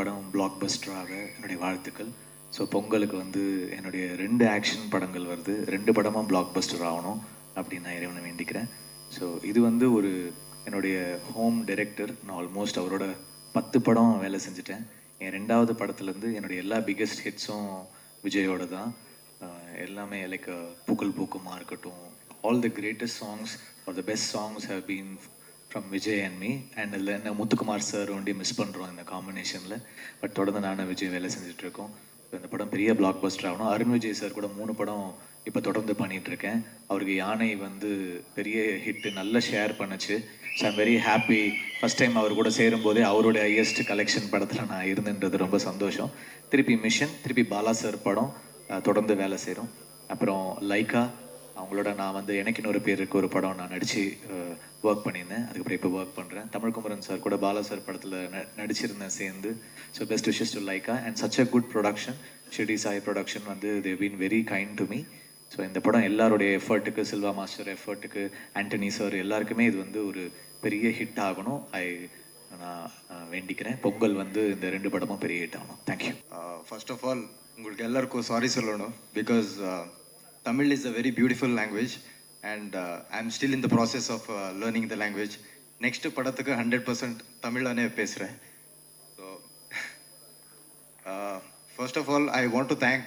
படம் பிளாக் பஸ்டராக என்னுடைய வாழ்த்துக்கள். ஸோ பொங்கலுக்கு வந்து என்னுடைய 2 ஆக்ஷன் படங்கள் வருது. 2 படமும் பிளாக் பஸ்டர் ஆகணும் அப்படின்னு நான் இறைவனை வேண்டிக்கிறேன். ஸோ இது வந்து ஒரு என்னுடைய ஹோம் டைரக்டர். நான் ஆல்மோஸ்ட் அவரோட 10 படம் வேலை செஞ்சுட்டேன். என் 2வது படத்துலேருந்து என்னுடைய எல்லா பிக்கெஸ்ட் ஹிட்ஸும் விஜயோட தான். எல்லாமே லைக் பூக்கள் பூக்குமா இருக்கட்டும், all the greatest songs are the best songs have been from Vijay and me. And இதில் என்ன முத்துக்குமார் சார் ஒண்டி மிஸ் பண்ணுறோம் இந்த காம்பினேஷனில். பட் தொடர்ந்து நானும் விஜய் வேலை செஞ்சுட்ருக்கோம். இந்த படம் பெரிய பிளாக் பஸ்டர் ஆகணும். அருண் விஜய் சார் கூட 3 படம் இப்போ தொடர்ந்து பண்ணிகிட்ருக்கேன். அவருக்கு யானை வந்து பெரிய ஹிட்டு, நல்ல ஷேர் பண்ணுச்சு. So I'm very happy. First time அவர் கூட சேரும்போதே அவருடைய ஹையஸ்ட் கலெக்ஷன் படத்தில் நான் இருந்துன்றது ரொம்ப சந்தோஷம். திருப்பி மிஷன், திருப்பி பாலா சார் படம் தொடர்ந்து வேலை செய்கிறோம். அப்புறம் லைக்கா அவங்களோட நான் வந்து எனக்கு இன்னொரு பேருக்கு ஒரு படம் நான் நடித்து ஒர்க் பண்ணியிருந்தேன். அதுக்கப்புறம் இப்போ ஒர்க் பண்ணுறேன். தமிழ்குமரன் சார் கூட பாலா சார் படத்தில் நடிச்சிருந்தேன் சேர்ந்து. So best wishes to Lyca and such a good production. Shirdi Sai production வந்து they been very kind to me. So இந்த படம் எல்லாருடைய எஃபர்ட்டுக்கு, சில்வா மாஸ்டர் எஃபர்ட்டுக்கு, ஆண்டனி சார் எல்லாருக்குமே இது வந்து ஒரு பெரிய ஹிட் ஆகணும். நான் வேண்டிக்கிறேன். பொங்கல் வந்து இந்த 2 படமும் பெரிய ஹிட் ஆகணும். தேங்க்யூ. ஃபர்ஸ்ட் ஆஃப் ஆல் உங்களுக்கு எல்லாருக்கும் சாரி சொல்லணும். Because Tamil is a very beautiful language and I'm still in the process of learning the language. Next படத்துக்கு 100% தமிழ்லனே பேசுகிறேன். So first of all I want to thank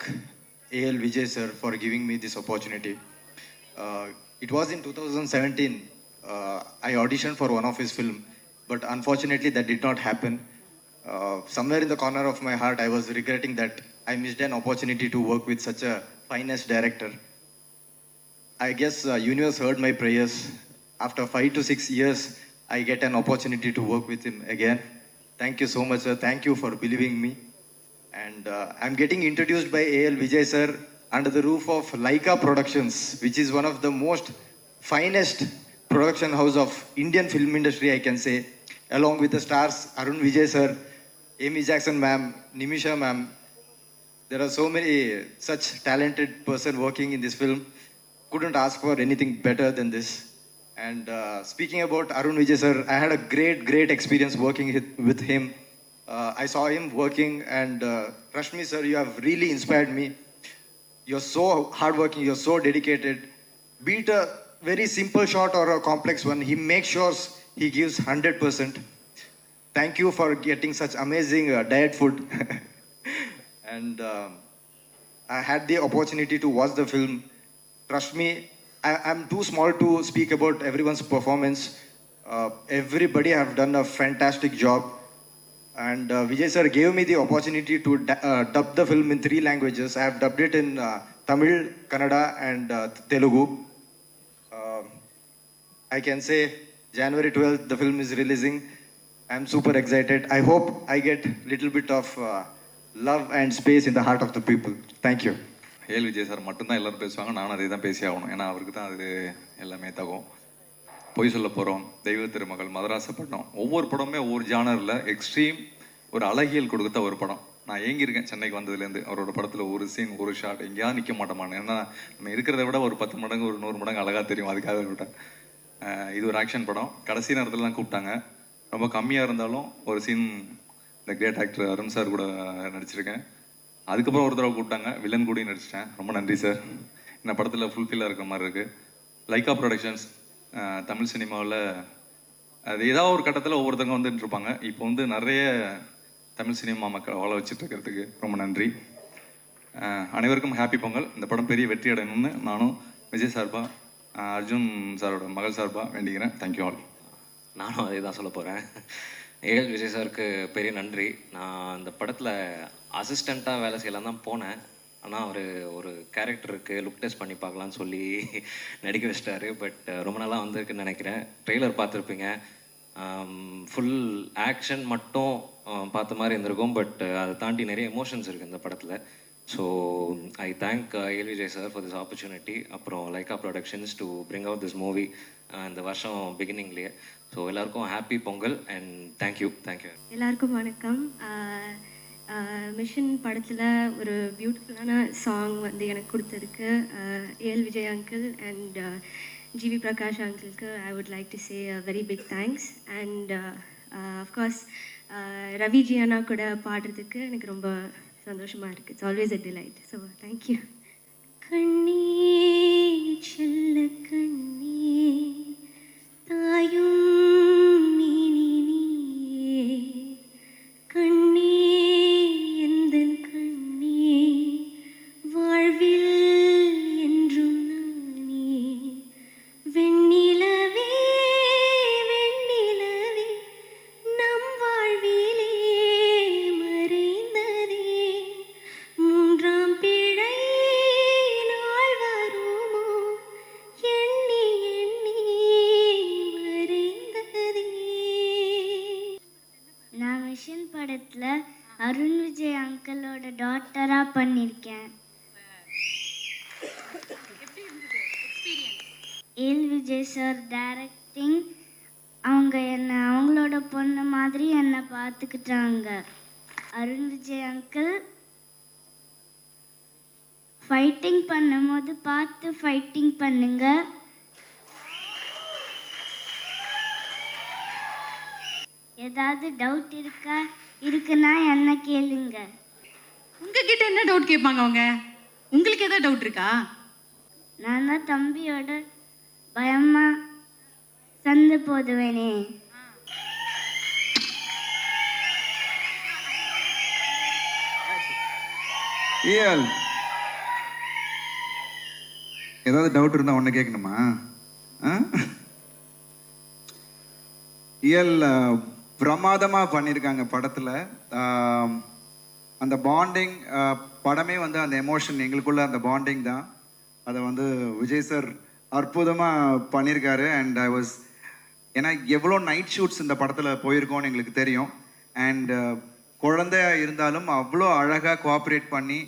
A.L. Vijay sir for giving me this opportunity. It was in 2017 I auditioned for one of his film, but unfortunately that did not happen. Somewhere in the corner of my heart I was regretting that I missed an opportunity to work with such a finest director. I guess universe heard my prayers. After 5 to 6 years I get an opportunity to work with him again. Thank you so much sir. Thank you for believing me. And I'm getting introduced by A.L. Vijay sir under the roof of Laika Productions, which is one of the most finest production house of Indian film industry, I can say, along with the stars Arun Vijay sir, Amy Jackson ma'am, Nimisha ma'am. There are so many such talented person working in this film. Couldn't ask for anything better than this. And speaking about Arun Vijay sir, I had a great experience working with him. I saw him working and Rashmi sir, you have really inspired me. You're so hardworking, you're so dedicated. Be it a very simple shot or a complex one, he makes sure he gives 100%. Thank you for getting such amazing diet food. And I had the opportunity to watch the film. Trust me, I'm too small to speak about everyone's performance. Everybody have done a fantastic job. And Vijay sir gave me the opportunity to dub the film in 3 languages. I have dubbed it in Tamil, Kannada and Telugu. I can say January 12th the film is releasing. I'm super excited. I hope I get little bit of love and space in the heart of the people. Thank you. A L Vijay sir மட்டும்தான் எல்லோரும் பேசுவாங்க. நானும் அதே தான் பேசி ஆகணும். ஏன்னா அவருக்கு தான் அது எல்லாமே தகும். பொய் சொல்ல போகிறோம், தெய்வ திருமகள், மதராசப்பட்டினம், ஒவ்வொரு படமே ஒவ்வொரு ஜானரில் எக்ஸ்ட்ரீம் ஒரு அழகியல் கொடுத்த ஒரு படம். நான் ஏங்கியிருக்கேன் சென்னைக்கு வந்ததுலேருந்து. அவரோட படத்தில் ஒரு சீன், ஒரு ஷாட் எங்கேயாவது நிற்க மாட்டோமான்னு. ஏன்னா நம்ம இருக்கிறத விட ஒரு 10 மடங்கு, ஒரு 100 மடங்கு அழகாக தெரியும். அதுக்காக விட்டேன். இது ஒரு ஆக்ஷன் படம். கடைசி நேரத்தில் தான் கூப்பிட்டாங்க. ரொம்ப கம்மியாக இருந்தாலும் ஒரு சீன் இந்த கிரேட் ஆக்டர் அருண் சார் கூட நடிச்சிருக்கேன். அதுக்கப்புறம் ஒரு தடவை கூப்பிட்டாங்க, வில்லன் கூடயும் நடிச்சிட்டேன். ரொம்ப நன்றி சார். இந்த படத்தில் ஃபுல்ஃபில்லாக இருக்கிற மாதிரி இருக்குது. லைக்கா ப்ரொடக்ஷன்ஸ் தமிழ் சினிமாவில் அது ஏதாவது ஒரு கட்டத்தில் ஒவ்வொருத்தவங்க வந்துட்டு இருப்பாங்க. இப்போ வந்து நிறைய தமிழ் சினிமா மக்கள் வாழ வச்சுட்டு இருக்கிறதுக்கு ரொம்ப நன்றி. அனைவருக்கும் ஹாப்பி பொங்கல். இந்த படம் பெரிய வெற்றி அடையணும்னு நானும் விஜய் சார்பா, அர்ஜுன் சாரோட மகள் சார்பா வேண்டிக்கிறேன். Thank you all. நானும் அதே தான் சொல்ல போகிறேன். ஏஎல் விஜய் சாருக்கு பெரிய நன்றி. நான் இந்த படத்தில் அசிஸ்டண்ட்டாக வேலை செய்யலாம் தான் போனேன். ஆனால் அவர் ஒரு கேரக்டருக்கு லுக் டெஸ்ட் பண்ணி பார்க்கலான்னு சொல்லி நடிக்க வச்சிட்டாரு. பட் ரொம்ப நல்லா வந்திருக்குன்னு நினைக்கிறேன். ட்ரெய்லர் பார்த்துருப்பீங்க. ஃபுல் ஆக்ஷன் மட்டும் பார்த்த மாதிரி இருந்திருக்கும். பட் அதை தாண்டி நிறைய எமோஷன்ஸ் இருக்குது இந்த படத்தில். So I thank AL Vijay sir for this opportunity. அப்புறம் Lyca productions to bring out this movie இந்த வருஷம் பிகினிங்லேயே. ஸோ எல்லாருக்கும் ஹாப்பி பொங்கல் அண்ட் தேங்க்யூ. எல்லாருக்கும் வணக்கம். மிஷன் படத்தில் ஒரு பியூட்டிஃபுல்லான சாங் வந்து எனக்கு கொடுத்ததுக்கு AL Vijay uncle and GV Prakash அங்கிளுக்கு I would like to say a very big thanks. And of course Raviji அண்ணா கூட பாடுறதுக்கு எனக்கு ரொம்ப சந்தோஷமாக இருக்குது. It's always a delight. So thank you. கண்ணே செல்ல கண்ணே தாயும் மேனி நீயே, கண்ணே எந்தன் கண்ணே வாழ்வில் என்றும் நானே, வெண்ணிலவே வெண்ணிலவே நம் வாழ்விலே மறைந்ததே, மூன்றாம் பிழை நாள் வருமோ எண்ணி எண்ணி மறைந்ததே. நான் மிஷன் படத்தில் அருண் விஜய் அங்கிளோட டாட்டராக பண்ணியிருக்கேன். ஏல் விஜய் சார் டைரக்டிங், அவங்க என்னை அவங்களோட பொண்ணு மாதிரி என்னை பார்த்துக்கிட்டாங்க. அருண் விஜய் அங்கிள் ஃபைட்டிங் பண்ணும்போது பார்த்து ஃபைட்டிங் பண்ணுங்க. ஏதாவது டவுட் இருக்குன்னா என்ன கேளுங்க. உங்ககிட்ட என்ன டவுட் கேட்பாங்க அவங்க? உங்களுக்கு ஏதாவது டவுட் இருக்கா? நான் தான் தம்பியோட பயமா சண்டை போடுவேனே. ஏல் ஏதாவது டவுட் இருந்தா ஒன்று கேட்கணுமா? ஏல் பிரமாதமாக பண்ணியிருக்காங்க படத்தில். அந்த பாண்டிங் படமே வந்து அந்த எமோஷன் எங்களுக்குள்ள அந்த பாண்டிங் தான். அதை வந்து விஜய் சார் அற்புதமாக பண்ணியிருக்காரு. அண்ட் ஐ வாஸ், ஏன்னா எவ்வளோ நைட் ஷூட்ஸ் இந்த படத்தில் போயிருக்கோன்னு எங்களுக்கு தெரியும். அண்ட் குழந்தையா இருந்தாலும் அவ்வளோ அழகாக கோஆப்ரேட் பண்ணி,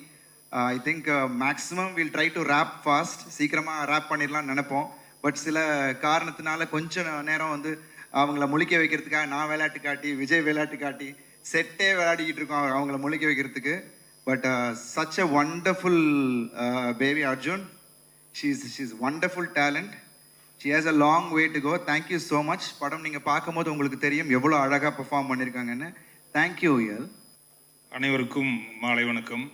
I think maximum will try to wrap fast, சீக்கிரமாக ரேப் பண்ணிடலாம்னு நினைப்போம். பட் சில காரணத்தினால கொஞ்சம் நேரம் வந்து அவங்கள முழிக்க வைக்கிறதுக்காக நான் விளையாட்டு காட்டி, விஜய் விளையாட்டு காட்டி, செட்டே விளையாடிக்கிட்டு இருக்கோம் அவங்கள முழிக்க வைக்கிறதுக்கு. But such a wonderful baby Arjun. She's wonderful talent. She has a long way to go. Thank you so much. படம் நீங்கள் பார்க்கும்போது உங்களுக்கு தெரியும் எவ்வளோ அழகாக பெர்ஃபார்ம் பண்ணியிருக்காங்கன்னு. தேங்க்யூ யல். அனைவருக்கும் மாலை வணக்கம்.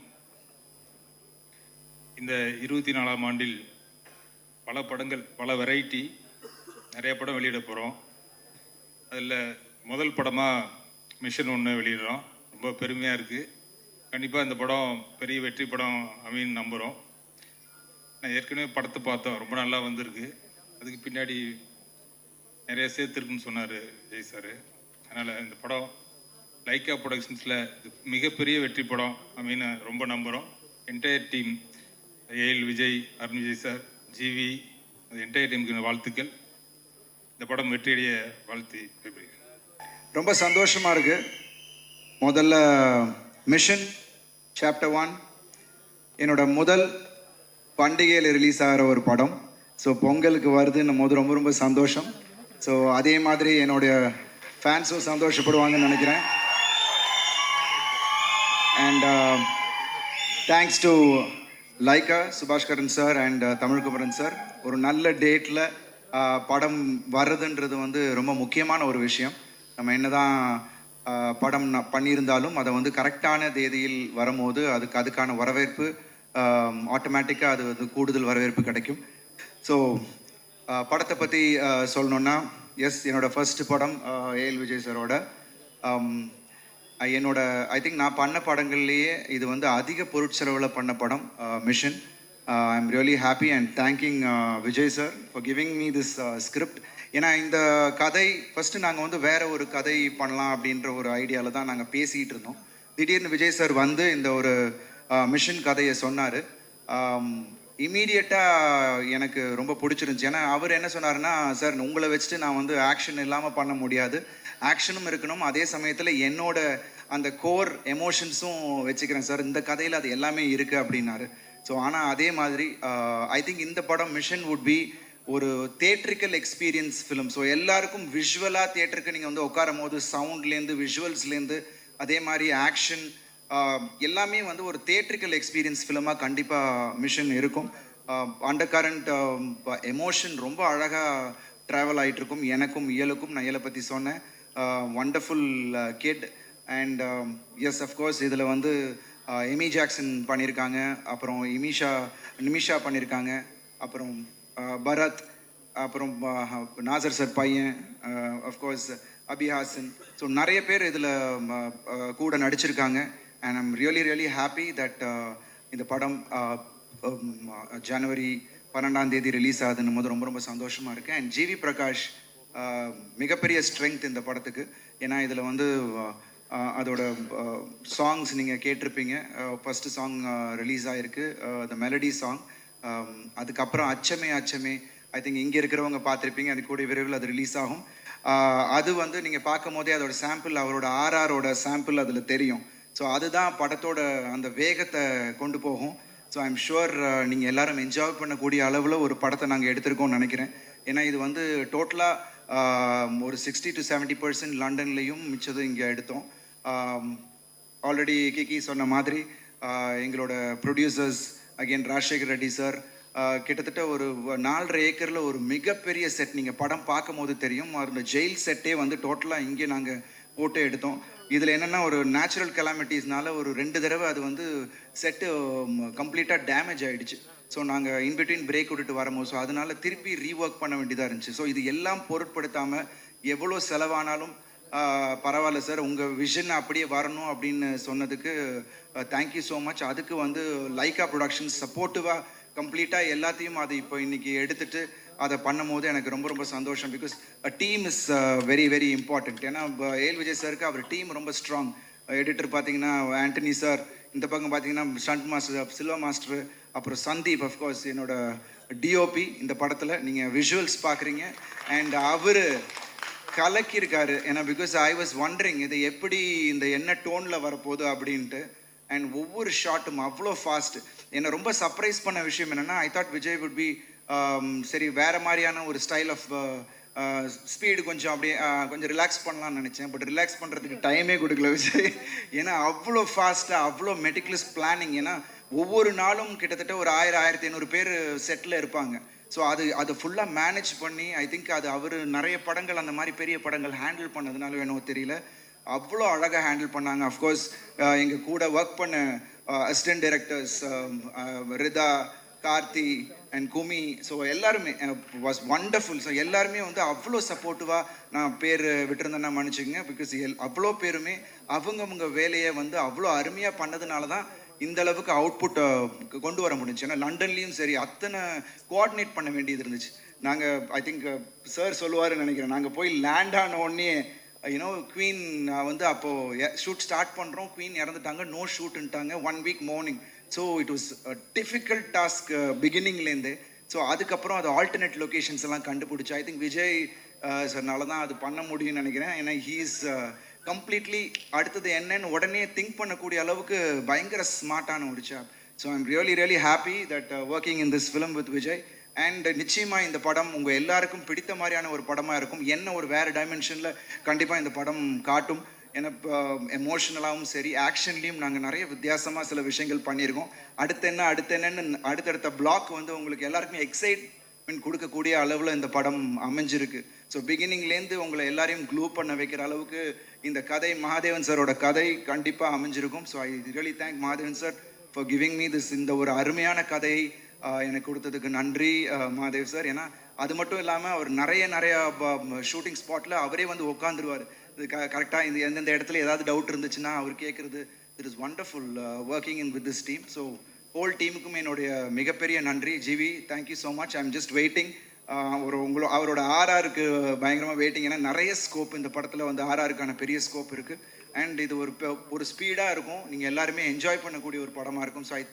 இந்த 24ஆம் ஆண்டில் பல படங்கள், பல வெரைட்டி, நிறைய படம் வெளியிட போகிறோம். அதில் முதல் படமாக மிஷன் 1 வெளியிடுறோம். ரொம்ப பெருமையாக இருக்குது. கண்டிப்பாக இந்த படம் பெரிய வெற்றி படம் அமைன்னு நம்புகிறோம். நான் ஏற்கனவே படத்தை பார்த்தோம், ரொம்ப நல்லா வந்திருக்கு. அதுக்கு பின்னாடி நிறைய சேர்த்துருக்குன்னு சொன்னார் ஜெய் சார். அதனால் இந்த படம் லைக்கா ப்ரொடக்ஷன்ஸில் மிகப்பெரிய வெற்றி படம் அப்படின்னு ரொம்ப நம்புகிறோம். Entire team, A L Vijay, Arun Vijay sir, G V, அது என்டையர் டீமுக்கு வாழ்த்துக்கள். இந்த படம் வெற்றியடைய வாழ்த்து. ரொம்ப சந்தோஷமாக இருக்குது. முதல்ல மிஷன் சாப்டர் 1 என்னோட முதல் பண்டிகையில் ரிலீஸ் ஆகிற ஒரு படம். ஸோ பொங்கலுக்கு வருதுன்னு போது ரொம்ப ரொம்ப சந்தோஷம். ஸோ அதே மாதிரி என்னுடைய ஃபேன்ஸும் சந்தோஷப்படுவாங்கன்னு நினைக்கிறேன். And thanks to Lyca, Subaskaran sir and Tamilkumaran sir. ஒரு நல்ல டேட்டில் படம் வர்றதுன்றது வந்து ரொம்ப முக்கியமான ஒரு விஷயம். நம்ம என்னதான் படம் பண்ணியிருந்தாலும் அதை வந்து கரெக்டான தேதியில் வரும்போது அதுக்கான வரவேற்பு ஆட்டோமேட்டிக்காக அது வந்து கூடுதல் வரவேற்பு கிடைக்கும். ஸோ படத்தை பற்றி சொல்லணுன்னா, எஸ், என்னோடய ஃபர்ஸ்ட் படம் ஏஎல் விஜய் சாரோட. என்னோட ஐ திங்க் நான் பண்ண படங்கள்லேயே இது வந்து அதிக பொருட்செலவில் பண்ண படம் mission. I am really happy and thanking Vijay sir for giving me this script. ஏன்னா இந்த கதை ஃபஸ்ட்டு நாங்கள் வந்து வேறு ஒரு கதை பண்ணலாம் அப்படின்ற ஒரு ஐடியாவில் தான் நாங்கள் பேசிகிட்டு இருந்தோம். திடீர்னு விஜய் சார் வந்து இந்த ஒரு மிஷன் கதையை சொன்னார். இமீடியட்டாக எனக்கு ரொம்ப பிடிச்சிருந்துச்சி. ஏன்னா அவர் என்ன சொன்னார்னா, சார் உங்களை வச்சுட்டு நான் வந்து ஆக்ஷன் இல்லாமல் பண்ண முடியாது, ஆக்ஷனும் இருக்கணும், அதே சமயத்தில் என்னோட அந்த கோர் எமோஷன்ஸும் வச்சுக்கிறேன் சார், இந்த கதையில் அது எல்லாமே இருக்குது அப்படின்னாரு. ஸோ ஆனால் அதே மாதிரி ஐ திங்க் இந்த படம் மிஷன் வுட் பி ஒரு தியேட்ரிக்கல் எக்ஸ்பீரியன்ஸ் ஃபிலிம். ஸோ எல்லாருக்கும் விஷுவலாக தியேட்டருக்கு நீங்கள் வந்து உட்காரும் போது சவுண்ட்லேருந்து விஷுவல்ஸ்லேருந்து அதே மாதிரி ஆக்ஷன் எல்லாமே வந்து ஒரு தியேட்ரிக்கல் எக்ஸ்பீரியன்ஸ் ஃபிலிமாக கண்டிப்பாக மிஷன் இருக்கும். அண்டர் கரண்ட் எமோஷன் ரொம்ப அழகாக ட்ராவல் ஆகிட்டு இருக்கும். எனக்கும் இயலுக்கும், நான் இயலை பற்றி சொன்னேன், wonderful kid. And yes of course இதில் வந்து எமி ஜாக்சன் பண்ணியிருக்காங்க, அப்புறம் நிமிஷா பண்ணியிருக்காங்க, அப்புறம் பரத், அப்புறம் நாசர் சார் பையன், அஃப்கோர்ஸ் அபிஹாசன். ஸோ நிறைய பேர் இதில் கூட நடிச்சிருக்காங்க. And I'm really happy that இந்த படம் ஜனவரி 12 ரிலீஸ் ஆகுதுன்னும் போது ரொம்ப சந்தோஷமாக இருக்குது. அண்ட் ஜிவி பிரகாஷ் மிகப்பெரிய ஸ்ட்ரென்த் இந்த படத்துக்கு. ஏன்னா இதில் வந்து அதோட சாங்ஸ் நீங்கள் கேட்டிருப்பீங்க. ஃபஸ்ட்டு சாங் ரிலீஸ் ஆகிருக்கு, த மெலடி சாங். அதுக்கப்புறம் அச்சமே ஐ திங்க் இங்கே இருக்கிறவங்க பார்த்துருப்பீங்க, அது கூட விரைவில் அது ரிலீஸ் ஆகும். அது வந்து நீங்கள் பார்க்கும் போதே அதோட சாம்பிள், அவரோட ஆர்ஆரோட சாம்பிள் அதில் தெரியும். ஸோ அதுதான் படத்தோட அந்த வேகத்தை கொண்டு போகும். ஸோ ஐம் ஷுவர் நீங்கள் எல்லாரும் என்ஜாய் பண்ணக்கூடிய அளவில் ஒரு படத்தை நாங்கள் எடுத்திருக்கோம்னு நினைக்கிறேன். ஏன்னா இது வந்து டோட்டலாக ஒரு 60 to 70% லண்டன்லேயும் மிச்சதும் இங்கே எடுத்தோம். ஆல்ரெடி கிக்கி சொன்ன மாதிரி எங்களோட producers again Rajasekhar Reddy sir கிட்டத்தட்ட ஒரு 4.5 ஏக்கரில் ஒரு மிகப்பெரிய செட், நீங்கள் படம் பார்க்கும் போது தெரியும். அந்த ஜெயில் செட்டே வந்து டோட்டலாக இங்கே நாங்கள் போட்டு எடுத்தோம். இதில் என்னென்னா ஒரு நேச்சுரல் கெலாமிட்டிஸ்னால ஒரு 2 தடவை அது வந்து செட்டு கம்ப்ளீட்டாக டேமேஜ் ஆகிடுச்சு. ஸோ நாங்கள் இன்பிட்வீன் பிரேக் விட்டுட்டு வரும்போது ஸோ அதனால் திருப்பி ரீஒர்க் பண்ண வேண்டியதாக இருந்துச்சு. ஸோ இது எல்லாம் பொருட்படுத்தாமல் எவ்வளோ செலவானாலும் பரவாயில்ல சார், உங்கள் விஷன் அப்படியே வரணும் அப்படின்னு சொன்னதுக்கு தேங்க்யூ ஸோ மச். அதுக்கு வந்து லைக்கா ப்ரொடக்ஷன்ஸ் சப்போர்ட்டிவாக கம்ப்ளீட்டாக எல்லாத்தையும் அது இப்போ இன்றைக்கி எடுத்துகிட்டு அதை பண்ணும் போது எனக்கு ரொம்ப சந்தோஷம். Because team is very important. ஏன்னா ஏஎல் விஜய் சாருக்கு அவர் டீம் ரொம்ப ஸ்ட்ராங். எடிட்டர் பார்த்தீங்கன்னா ஆண்டனி சார், இந்த பக்கம் பார்த்தீங்கன்னா ஸ்டண்ட் மாஸ்டர் சில்வா மாஸ்டர், அப்புறம் சந்தீப், அஃப்கோர்ஸ் என்னோட டிஓபி இந்த படத்தில் நீங்கள் விஷுவல்ஸ் பார்க்குறீங்க. அண்ட் அவர் கலக்கியிருக்காரு. ஏன்னா பிகாஸ் ஐ வாஸ் வண்டரிங் இது எப்படி இந்த என்ன டோனில் வரப்போகுது அப்படின்ட்டு. அண்ட் ஒவ்வொரு ஷாட்டும் அவ்வளோ ஃபாஸ்ட். என்னை ரொம்ப சர்ப்ரைஸ் பண்ண விஷயம் என்னென்னா, I thought Vijay would be சரி வேறு மாதிரியான ஒரு ஸ்டைல் ஆஃப் ஸ்பீடு கொஞ்சம் அப்படியே கொஞ்சம் ரிலாக்ஸ் பண்ணலாம்னு நினச்சேன். பட் ரிலாக்ஸ் பண்ணுறதுக்கு டைமே கொடுக்கல விஜய். ஏன்னா அவ்வளோ ஃபாஸ்ட்டாக அவ்வளோ மெட்டிகுலஸ் பிளானிங். ஏன்னா ஒவ்வொரு நாளும் கிட்டத்தட்ட ஒரு 1000-1500 பேர் செட்டில் இருப்பாங்க. ஸோ அது ஃபுல்லாக மேனேஜ் பண்ணி ஐ திங்க் அது அவர் நிறைய படங்கள் அந்த மாதிரி பெரிய படங்கள் ஹேண்டில் பண்ணதுனால வேணும் தெரியல, அவ்வளோ அழகாக ஹேண்டில் பண்ணாங்க. அஃப்கோர்ஸ் எங்கள் கூட ஒர்க் பண்ண assistant directors Ritha, Karthi and Kumi, so எல்லாருமே வாஸ் வண்டர்ஃபுல். ஸோ எல்லாருமே வந்து அவ்வளோ சப்போர்ட்டிவாக, நான் பேர் விட்டுருந்தேன்னா மன்னிச்சுக்கங்க, பிகாஸ் அவ்வளோ பேருமே அவங்கவுங்க வேலையை வந்து அவ்வளோ அருமையாக பண்ணதுனால தான் இந்த அளவுக்கு அவுட்புட்டை கொண்டு வர முடிஞ்சு. ஏன்னா லண்டன்லேயும் சரி அத்தனை கோஆர்டினேட் பண்ண வேண்டியது இருந்துச்சு. நாங்கள் ஐ திங்க் சார் சொல்லுவாருன்னு நினைக்கிறேன், நாங்கள் போய் லேண்ட் ஆன உடனே யூனோ குவீன் வந்து அப்போது ஷூட் ஸ்டார்ட் பண்ணுறோம், குவீன் இறந்துட்டாங்க, நோ ஷூட்டுன்ட்டாங்க 1 week morning. So it was difficult task பிகினிங்லேருந்து. ஸோ அதுக்கப்புறம் அது ஆல்டர்னேட் லொக்கேஷன்ஸ் எல்லாம் கண்டுபிடிச்சி ஐ திங்க் விஜய் சார்னால தான் அது பண்ண முடியும்னு நினைக்கிறேன். ஏன்னா ஹீஸ் கம்ப்ளீட்லி அடுத்தது என்னன்னு உடனே திங்க் பண்ணக்கூடிய அளவுக்கு பயங்கர ஸ்மார்ட்டான ஒரு சாப். So I'm really happy that working in this film with Vijay. And நிச்சயமாக இந்த படம் உங்கள் எல்லாருக்கும் பிடித்த மாதிரியான ஒரு படமாக இருக்கும். என்ன ஒரு வேறு டைமென்ஷனில் கண்டிப்பாக இந்த படம் காட்டும். ஏன்னா எமோஷனலாகவும் சரி ஆக்ஷன்லேயும் நாங்கள் நிறைய வித்தியாசமாக சில விஷயங்கள் பண்ணியிருக்கோம். அடுத்தென்னு அடுத்தடுத்த பிளாக் வந்து உங்களுக்கு எல்லாருக்குமே எக்ஸைட்மெண்ட் கொடுக்கக்கூடிய அளவில் இந்த படம் அமைஞ்சிருக்கு. ஸோ பிகினிங்லேருந்து உங்களை எல்லாரையும் க்ளூ பண்ண வைக்கிற அளவுக்கு இந்த கதை மகாதேவன் சாரோட கதை கண்டிப்பாக அமைஞ்சிருக்கும். So I really thank Mahadevan sir for giving me this. இந்த ஒரு அருமையான கதையை எனக்கு கொடுத்ததுக்கு நன்றி மகாதேவ் சார். ஏன்னா அது மட்டும் இல்லாமல் அவர் நிறைய ஷூட்டிங் ஸ்பாட்டில் அவரே வந்து உட்காந்துருவார். இது கரெக்டாக இந்த எந்தெந்த இடத்துல ஏதாவது டவுட் இருந்துச்சுன்னா அவர் கேட்குறது. It is wonderful working in with this team. So whole டீமுக்கும் என்னுடைய மிகப்பெரிய நன்றி. GV thank you so much. I am just waiting. அவரோட ஆர்ஆருக்கு பயங்கரமாக வெயிட்டிங். ஏன்னா நிறைய ஸ்கோப் இந்த படத்தில் வந்து ஆர்ஆருக்கான பெரிய ஸ்கோப் இருக்குது. அண்ட் இது ஒரு ஸ்பீடாக இருக்கும், நீங்கள் எல்லாருமே என்ஜாய் பண்ணக்கூடிய ஒரு படமாக இருக்கும். So I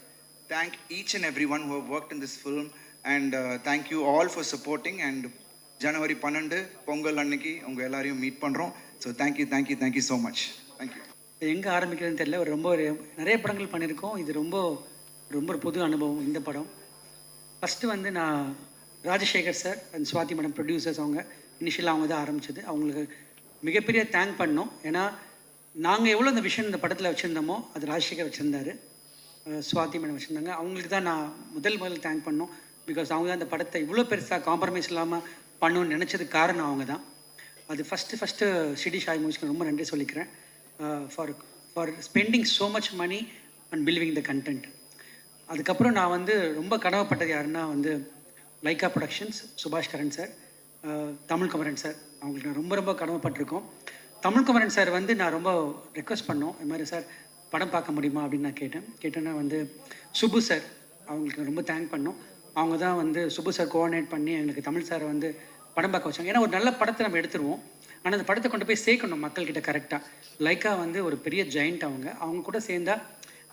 thank each and everyone who have worked in this film and thank you all for supporting. and January 12 Pongal அன்னைக்கு உங்கள் எல்லாரையும் மீட் பண்ணுறோம். So thank you so much. Thank you. எங்கே ஆரம்பிக்கிறதுன்னு தெரியல. ரொம்ப நிறைய படங்கள் பண்ணியிருக்கோம். இது ரொம்ப புது அனுபவம் இந்த படம். ஃபஸ்ட்டு வந்து நான் Rajasekhar sir and Swathi madam producers, அவங்க இனிஷியலாக அவங்க தான் ஆரம்பித்தது. அவங்களுக்கு மிகப்பெரிய தேங்க் பண்ணோம். ஏன்னா நாங்கள் எவ்வளோ இந்த விஷயம் இந்த படத்தில் வச்சுருந்தோமோ அது ராஜசேகர் வச்சுருந்தாரு, சுவாதி மேடம் வச்சுருந்தாங்க. அவங்களுக்கு தான் நான் முதல் தேங்க் பண்ணோம். பிகாஸ் அவங்க தான் அந்த படத்தை இவ்வளோ பெருசாக காம்ப்ரமைஸ் இல்லாமல் பண்ணணும்னு நினச்சதுக்கு காரணம் அவங்க தான். அது ஃபஸ்ட்டு ஷிடி ஷாய் மூவிஸ்க்கு ரொம்ப நன்றி சொல்லிக்கிறேன் for spending so much money and believing the content. அதுக்கப்புறம் நான் வந்து ரொம்ப கடமைப்பட்டது யாருன்னா வந்து லைக்கா ப்ரொடக்ஷன்ஸ், சுபாஷ் கரன் சார், தமிழ் குமரன் சார், அவங்களுக்கு நான் ரொம்ப ரொம்ப கடமைப்பட்டிருக்கோம். தமிழ் குமரன் சார் வந்து நான் ரொம்ப ரெக்வஸ்ட் பண்ணோம், இது மாதிரி சார் படம் பார்க்க முடியுமா அப்படின்னு நான் கேட்டேன்னா வந்து சுபு சார் அவங்களுக்கு ரொம்ப தேங்க் பண்ணோம். அவங்க தான் வந்து சுபு சார் கோஆர்டினேட் பண்ணி எங்களுக்கு தமிழ் சாரை வந்து படம் பார்க்க வச்சாங்க. ஏன்னா ஒரு நல்ல படத்தை நம்ம எடுத்துருவோம், ஆனால் அந்த படத்தை கொண்டு போய் சேர்க்கணும் மக்கள்கிட்ட கரெக்டாக. லைக்கா வந்து ஒரு பெரிய ஜெயிண்ட், அவங்க கூட சேர்ந்தா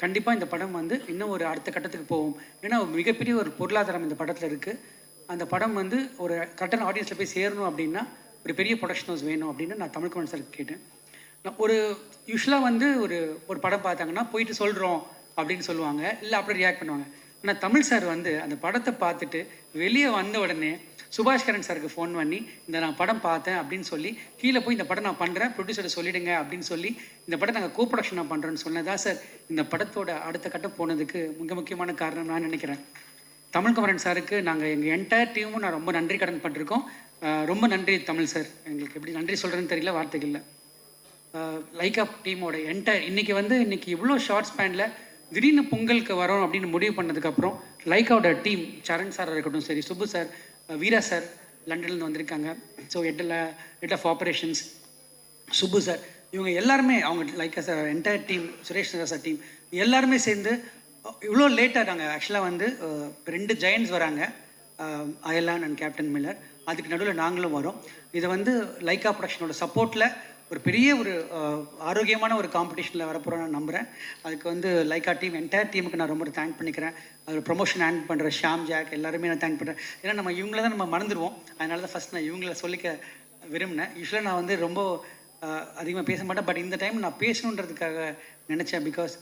கண்டிப்பாக இந்த படம் வந்து இன்னும் ஒரு அடுத்த கட்டத்துக்கு போகும். ஏன்னா மிகப்பெரிய ஒரு பொருளாதாரம் இந்த படத்தில் இருக்குது. அந்த படம் வந்து ஒரு கரெக்டான ஆடியன்ஸில் போய் சேரணும் அப்படின்னா ஒரு பெரிய ப்ரொடக்ஷன் ஹவுஸ் வேணும் அப்படின்னு நான் தமிழ் குமரன் சாருக்கு கேட்டேன். ஒரு யூஸ்வலாக வந்து ஒரு படம் பார்த்தாங்கன்னா போயிட்டு சொல்கிறோம் அப்படின்னு சொல்லுவாங்க, இல்லை அப்படி ரியாக்ட் பண்ணுவாங்க. ஆனால் தமிழ் சார் வந்து அந்த படத்தை பார்த்துட்டு வெளியே வந்த உடனே சுபாஷ் கரன் சாருக்கு ஃபோன் பண்ணி இந்த நான் படம் பார்த்தேன் அப்படின்னு சொல்லி கீழே போய் இந்த படம் நான் பண்ணுறேன், ப்ரொடியூசரை சொல்லிவிடுங்க அப்படின்னு சொல்லி இந்த படம் நாங்கள் கோப்ரொடக்ஷன் நான் பண்ணுறேன்னு சொன்னதான் சார் இந்த படத்தோட அடுத்த கட்டம் போனதுக்கு மிக முக்கியமான காரணம் நான் நினைக்கிறேன். தமிழ் குமரன் சாருக்கு நாங்கள் எங்கள் என்டையர் டீமும் நான் ரொம்ப நன்றி கடன் பட்டிருக்கோம். ரொம்ப நன்றி தமிழ் சார், எங்களுக்கு எப்படி நன்றி சொல்கிறேன்னு தெரியல, வார்த்தைகள் இல்லை. லைக்கா டீமோட என்டையர் இன்னைக்கு இவ்வளோ ஷார்ட் ஸ்பேனில் திடீர்னு பொங்கலுக்கு வரோம் அப்படின்னு முடிவு பண்ணதுக்கப்புறம் லைக்காவோட டீம், சரண் சாராக இருக்கட்டும் சரி, சுப்பு சார், வீரா சார் லண்டன்லேருந்து வந்திருக்காங்க, so head of operations Subbu sir, இவங்க எல்லாருமே அவங்க Lyca sir entire team, Suresh sir team எல்லாருமே சேர்ந்து இவ்வளோ லேட்டாக நாங்கள் ஆக்சுவலாக வந்து 2 ஜெயண்ட்ஸ் வராங்க, அயலான் அண்ட் கேப்டன் மில்லர், அதுக்கு நடுவில் நாங்களும் வரோம். இதை வந்து லைக்கா ப்ரொடக்ஷனோட சப்போர்ட்டில் ஒரு பெரிய ஒரு ஆரோக்கியமான ஒரு காம்படிஷனில் வரப்போகிறோம் நான் நம்புகிறேன். அதுக்கு வந்து லைக்கா டீம் என்டையர் டீமுக்கு நான் ரொம்ப தேங்க் பண்ணிக்கிறேன். அது ப்ரொமோஷன் ஹேண்ட் பண்ணுற ஷாம் ஜாக் எல்லாருமே நான் தேங்க் பண்ணுறேன். ஏன்னா நம்ம இவங்கள தான் நம்ம மறந்துடுவோம், அதனால தான் ஃபஸ்ட் நான் இவங்கள சொல்லிக்க விரும்பினேன். யூஸ்வலாக நான் வந்து ரொம்ப அதிகமாக பேச மாட்டேன், பட் இந்த டைம் நான் பேசணுன்றதுக்காக நினச்சேன். பிகாஸ்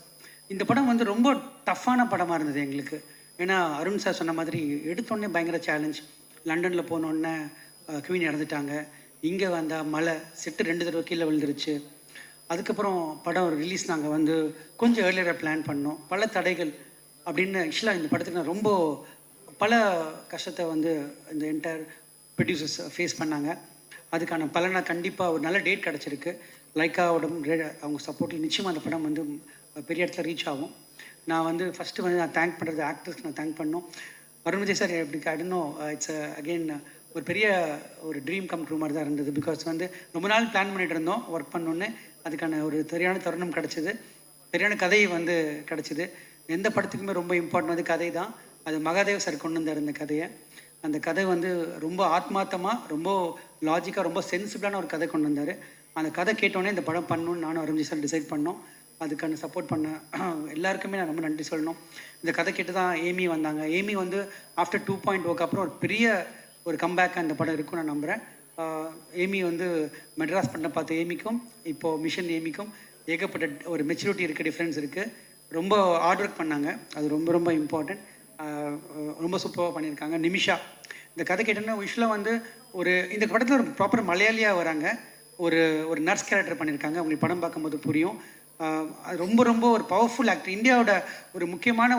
இந்த படம் வந்து ரொம்ப டஃப்பான படமாக இருந்தது எங்களுக்கு. ஏன்னா அருண் சார் சொன்ன மாதிரி எடுத்தோடனே பயங்கர சேலஞ்ச். லண்டனில் போனோடனே குவீன் இறந்துட்டாங்க, இங்கே வந்தால் மழை, செட்டு 2 தடவை கீழே விழுந்துருச்சு. அதுக்கப்புறம் படம் ரிலீஸ் நாங்கள் வந்து கொஞ்சம் ஏர்லியராக பிளான் பண்ணோம், பல தடைகள் அப்படின்னு. ஆக்சுவலாக இந்த படத்துக்கு நான் ரொம்ப பல கஷ்டத்தை வந்து இந்த என்டையர் ப்ரொடியூசர்ஸ் ஃபேஸ் பண்ணாங்க. அதுக்கான பலனாக கண்டிப்பாக ஒரு நல்ல டேட் கிடச்சிருக்கு. லைக்காவோட அவங்க சப்போர்ட்டில் நிச்சயமாக அந்த படம் வந்து பெரிய இடத்துல ரீச் ஆகும். நான் வந்து ஃபஸ்ட்டு வந்து நான் தேங்க் பண்ணுறது ஆக்டர்ஸ்க்கு நான் தேங்க் பண்ணோம். அருண் விஜய் சார் எப்படி இன்னும் இட்ஸ் அகெயின் ஒரு பெரிய ஒரு ட்ரீம் கம் ட்ரூ மாதிரி தான் இருந்தது. பிகாஸ் வந்து ரொம்ப நாள் பிளான் பண்ணிகிட்டு இருந்தோம் ஒர்க் பண்ணோன்னே, அதுக்கான ஒரு சரியான தருணம் கிடச்சிது, சரியான கதை வந்து கிடச்சிது. எந்த படத்துக்குமே ரொம்ப இம்பார்ட்டன்ட் வந்து கதை தான். அது மகாதேவ் சார் கொண்டு வந்தார் இந்த கதையை. அந்த கதை வந்து ரொம்ப ஆத்மார்த்தமாக, ரொம்ப லாஜிக்காக, ரொம்ப சென்சிபிளான ஒரு கதை கொண்டு வந்தார். அந்த கதை கேட்டோடனே இந்த படம் பண்ணணும்னு நானும் அருண் விஜய் சார் டிசைட் பண்ணோம். அதுக்கான சப்போர்ட் பண்ண எல்லாருக்குமே நான் ரொம்ப நன்றி சொல்லணும். இந்த கதை கேட்டு தான் ஏமி வந்தாங்க. ஏமி வந்து ஆஃப்டர் 2.0 அப்புறம் ஒரு பெரிய ஒரு கம்பேக் அந்த படம் இருக்கும் நான் நம்புகிறேன். ஏமி வந்து மெட்ராஸ் பண்ண பார்த்த ஏமிக்கும் இப்போது மிஷன் ஏமிக்கும் ஏகப்பட்ட ஒரு மெச்சூரிட்டி இருக்குது, டிஃப்ரென்ஸ் இருக்குது. ரொம்ப ஹார்ட் ஒர்க் பண்ணாங்க, அது ரொம்ப ரொம்ப இம்பார்ட்டண்ட். ரொம்ப சூப்பராக பண்ணியிருக்காங்க. நிமிஷா இந்த கதை கேட்டோன்னா யூஸ்வலாக வந்து இந்த படத்தில் ஒரு ப்ராப்பர் மலையாளியாக வராங்க, ஒரு நர்ஸ் கேரக்டர் பண்ணியிருக்காங்க. உங்களுக்கு படம் பார்க்கும்போது புரியும். அது ரொம்ப ரொம்ப ஒரு பவர்ஃபுல் ஆக்டர். இந்தியாவோட ஒரு முக்கியமான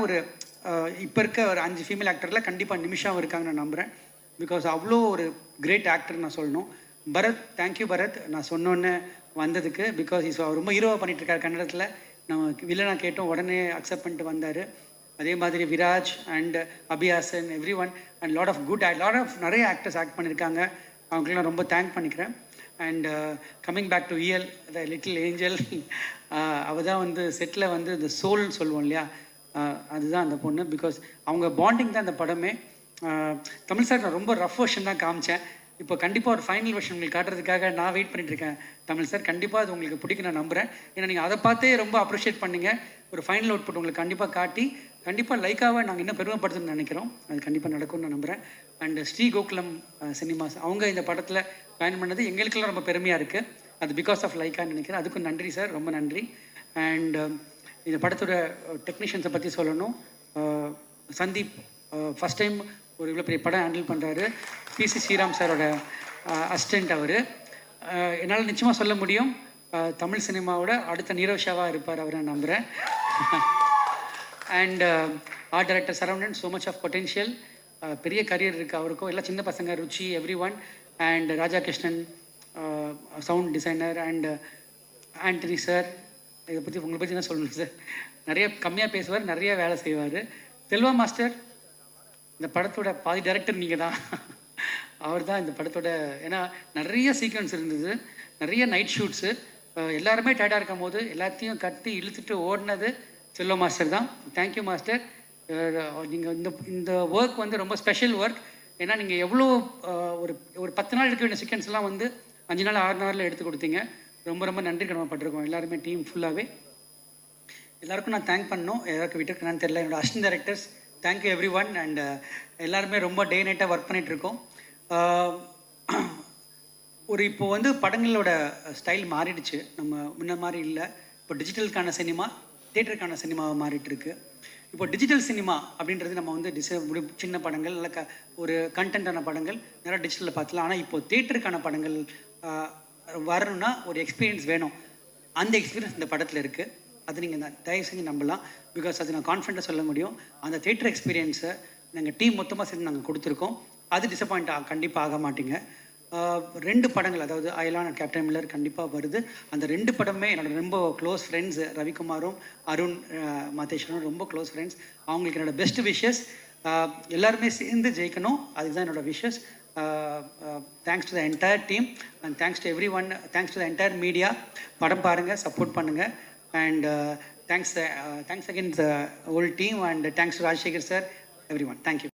இப்போ இருக்க ஒரு 5 ஃபீமேல் ஆக்டரில் கண்டிப்பாக நிமிஷாவும் இருக்காங்க நான் நம்புகிறேன். பிகாஸ் அவ்வளோ ஒரு கிரேட் ஆக்டர் நான் சொல்லணும். பரத், தேங்க்யூ பரத், நான் சொன்னோன்னே வந்ததுக்கு. பிகாஸ் அவர் ரொம்ப ஹீரோவாக பண்ணிகிட்ருக்காரு கன்னடத்தில். நம்ம வில்லனாக கேட்டோம், உடனே அக்செப்ட் பண்ணிட்டு வந்தார். அதே மாதிரி Viraj and Abiyasan, every one and lot of நிறைய ஆக்டர்ஸ் ஆக்ட் பண்ணியிருக்காங்க. அவங்களுக்குலாம் ரொம்ப தேங்க் பண்ணிக்கிறேன். அண்ட் கம்மிங் பேக் டு இயல், த லிட்டில் ஏஞ்சல், அவள் தான் வந்து செட்டில் வந்து இந்த சோல்னு சொல்லுவோம் இல்லையா, அதுதான் அந்த பொண்ணு. பிகாஸ் அவங்க பாண்டிங் தான் இந்த படமே. தமிழ் சார் நான் ரொம்ப ரஃப் வெர்ஷன் தான் காமிச்சேன். இப்போ கண்டிப்பாக ஒரு ஃபைனல் வெர்ஷன் உங்களுக்கு காட்டுறதுக்காக நான் வெயிட் பண்ணிட்டுருக்கேன். தமிழ் சார் கண்டிப்பாக அது உங்களுக்கு பிடிக்கும் நான் நம்புகிறேன். ஏன்னா நீங்கள் அதை பார்த்தே ரொம்ப அப்ரிஷியேட் பண்ணிங்க. ஒரு ஃபைனல் அவுட்புட் உங்களுக்கு கண்டிப்பாக காட்டி கண்டிப்பாக லைக்காவை நாங்கள் இன்னும் பெருமைப்படுத்துன்னு நினைக்கிறோம். அது கண்டிப்பாக நடக்கும்னு நான் நம்புகிறேன். அண்ட் ஸ்ரீ கோகுலம் சினிமாஸ் அவங்க இந்த படத்தில் பயன் பண்ணது எங்களுக்கெல்லாம் ரொம்ப பெருமையாக இருக்குது. அது பிகாஸ் ஆஃப் லைக்கான்னு நினைக்கிறேன். அதுக்கும் நன்றி சார், ரொம்ப நன்றி. அண்ட் இந்த படத்தோட டெக்னீஷியன்ஸை பற்றி சொல்லணும். சந்தீப் ஃபஸ்ட் டைம் ஒரு இவ்வளோ பெரிய படம் ஹேண்டில் பண்ணுறாரு. பிசி ஸ்ரீராம் சாரோட அசிஸ்டண்ட் அவர். என்னால் நிச்சயமாக சொல்ல முடியும், தமிழ் சினிமாவோட அடுத்த நீரோஷாவாக இருப்பார் அவர், நான் நம்புகிறேன். And art director Saravanan, so much of potential, பெரிய கரியர் இருக்குது அவருக்கும். எல்லாம் சின்ன பசங்க, Ruchi, every one. And Raja Krishnan, sound designer and Antony sir. இதை பற்றி உங்களை பற்றி என்ன சொல்லணும் சார்? நிறைய கம்மியாக பேசுவார், நிறைய வேலை செய்வார். செல்வா மாஸ்டர், இந்த படத்தோட பாதி டைரக்டர் நீங்கள் தான். அவர் தான் இந்த படத்தோட, ஏன்னா நிறைய சீக்வன்ஸ் இருந்தது, நிறைய நைட் ஷூட்ஸு, எல்லாருமே டயர்டாக இருக்கும் போது எல்லாத்தையும் கட்டி இழுத்துட்டு ஓடினது செல்வா மாஸ்டர் தான். Thank you master. நீங்கள் இந்த ஒர்க் வந்து ரொம்ப ஸ்பெஷல் ஒர்க். ஏன்னா நீங்கள் எவ்வளோ ஒரு ஒரு 10 நாள் எடுக்க வேண்டிய சீக்வன்ஸ்லாம் வந்து 5 நாள் 6 நாளில் எடுத்து கொடுத்தீங்க. ரொம்ப ரொம்ப நன்றி கடமைப்பட்டிருக்கோம் எல்லாருமே, டீம் ஃபுல்லாகவே. எல்லாருக்கும் நான் தேங்க் பண்ணணும், யாருக்கு விட்டுருக்கேன்னு தெரியல. என்னோடய assistant directors, thank you every one. And எல்லாருமே ரொம்ப டே நைட்டாக ஒர்க் பண்ணிகிட்ருக்கோம். ஒரு இப்போ வந்து படங்களோட ஸ்டைல் மாறிடுச்சு, நம்ம முன்ன மாதிரி இல்லை. இப்போ டிஜிட்டலுக்கான சினிமா, தியேட்டருக்கான சினிமாவை மாறிட்டுருக்கு. இப்போ டிஜிட்டல் சினிமா அப்படின்றது நம்ம வந்து சின்ன படங்கள் இல்லை ஒரு கண்டென்ட்டான படங்கள் நிறையா டிஜிட்டலில் பார்த்துலாம். ஆனால் இப்போ தியேட்டருக்கான படங்கள் வரணும்னா ஒரு எக்ஸ்பீரியன்ஸ் வேணும். அந்த எக்ஸ்பீரியன்ஸ் இந்த படத்தில் இருக்குது. அது நீங்கள் தான் தயவு செஞ்சு நம்பலாம். பிகாஸ் அது நான் கான்ஃபிடென்ட்டாக சொல்ல முடியும். அந்த தியேட்டர் எக்ஸ்பீரியன்ஸை நாங்கள் டீம் மொத்தமாக சேர்ந்து நாங்கள் கொடுத்துருக்கோம். அது டிசப்பாயிண்ட் கண்டிப்பாக ஆக மாட்டீங்க. 2 படங்கள், அதாவது அயலான் அண்ட் கேப்டன் மில்லர் கண்டிப்பாக வருது. அந்த 2 படமே என்னோட ரொம்ப க்ளோஸ் ஃப்ரெண்ட்ஸ், ரவிக்குமாரும் அருண் மாதேஸ்வரனும் ரொம்ப க்ளோஸ் ஃப்ரெண்ட்ஸ். அவங்களுக்கு என்னோடய பெஸ்ட் விஷஸ். எல்லாருமே சேர்ந்து ஜெயிக்கணும், அதுக்கு தான் என்னோடய wishes. Thanks to the entire team and thanks to everyone, thanks to the entire media. படம் பாருங்கள், சப்போர்ட் பண்ணுங்கள். And thanks again the whole team and thanks to Rajasekhar sir, everyone. Thank you.